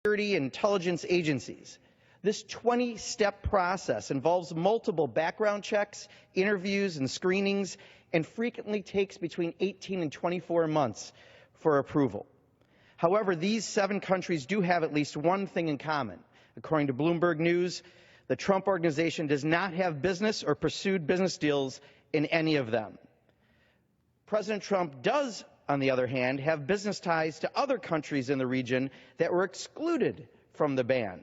security and intelligence agencies. This 20-step process involves multiple background checks, interviews, and screenings, and frequently takes between 18 and 24 months for approval. However, these 7 countries do have at least one thing in common. According to Bloomberg News, the Trump Organization does not have business or pursued business deals in any of them. President Trump does, on the other hand, have business ties to other countries in the region that were excluded from the ban.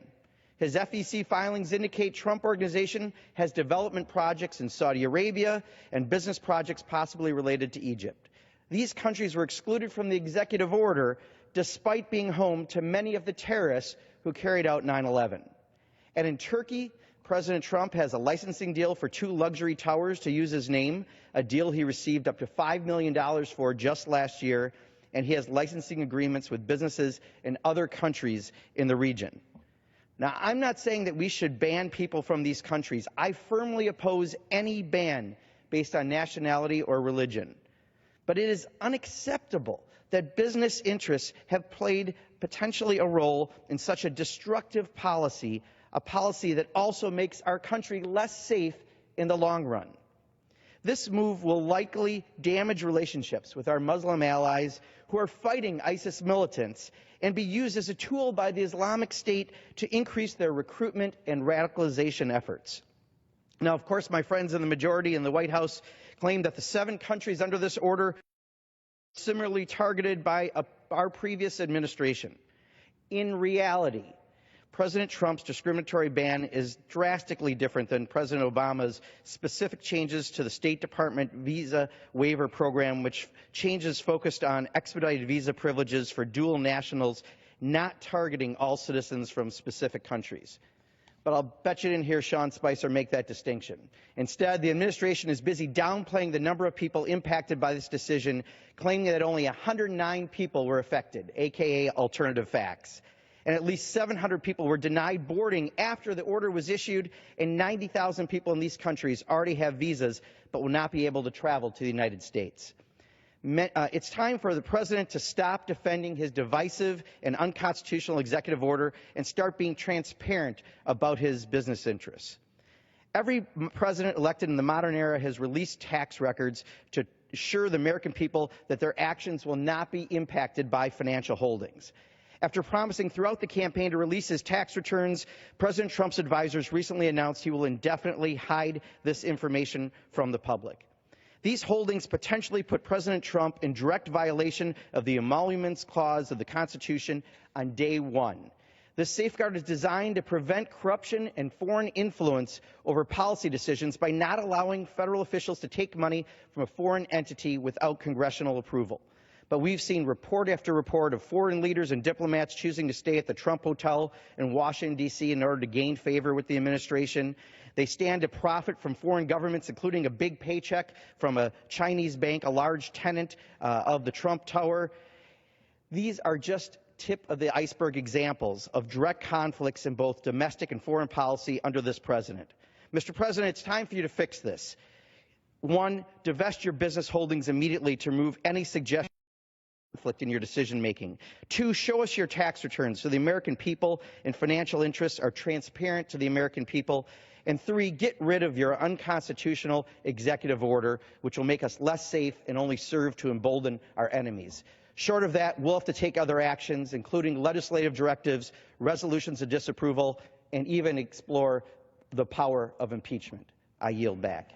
His FEC filings indicate Trump Organization has development projects in Saudi Arabia and business projects possibly related to Egypt. These countries were excluded from the executive order despite being home to many of the terrorists who carried out 9/11. And in Turkey, President Trump has a licensing deal for 2 luxury towers to use his name, a deal he received up to $5 million for just last year, and he has licensing agreements with businesses in other countries in the region. Now, I'm not saying that we should ban people from these countries. I firmly oppose any ban based on nationality or religion. But it is unacceptable that business interests have played potentially a role in such a destructive policy, a policy that also makes our country less safe in the long run. This move will likely damage relationships with our Muslim allies who are fighting ISIS militants and be used as a tool by the Islamic State to increase their recruitment and radicalization efforts. Now, of course, my friends in the majority in the White House claim that the 7 countries under this order are similarly targeted by our previous administration. In reality, President Trump's discriminatory ban is drastically different than President Obama's specific changes to the State Department visa waiver program, which changes focused on expedited visa privileges for dual nationals, not targeting all citizens from specific countries. But I'll bet you didn't hear Sean Spicer make that distinction. Instead, the administration is busy downplaying the number of people impacted by this decision, claiming that only 109 people were affected, aka alternative facts. And at least 700 people were denied boarding after the order was issued, and 90,000 people in these countries already have visas but will not be able to travel to the United States. It's time for the president to stop defending his divisive and unconstitutional executive order and start being transparent about his business interests. Every president elected in the modern era has released tax records to assure the American people that their actions will not be impacted by financial holdings. After promising throughout the campaign to release his tax returns, President Trump's advisors recently announced he will indefinitely hide this information from the public. These holdings potentially put President Trump in direct violation of the Emoluments Clause of the Constitution on day one. This safeguard is designed to prevent corruption and foreign influence over policy decisions by not allowing federal officials to take money from a foreign entity without congressional approval. But we've seen report after report of foreign leaders and diplomats choosing to stay at the Trump Hotel in Washington, D.C. in order to gain favor with the administration. They stand to profit from foreign governments, including a big paycheck from a Chinese bank, a large tenant of the Trump Tower. These are just tip of the iceberg examples of direct conflicts in both domestic and foreign policy under this president. Mr. President, it's time for you to fix this. 1, divest your business holdings immediately to remove any suggestion conflict in your decision-making. 2, show us your tax returns so the American people and financial interests are transparent to the American people. And 3, get rid of your unconstitutional executive order, which will make us less safe and only serve to embolden our enemies. Short of that, we'll have to take other actions, including legislative directives, resolutions of disapproval, and even explore the power of impeachment. I yield back.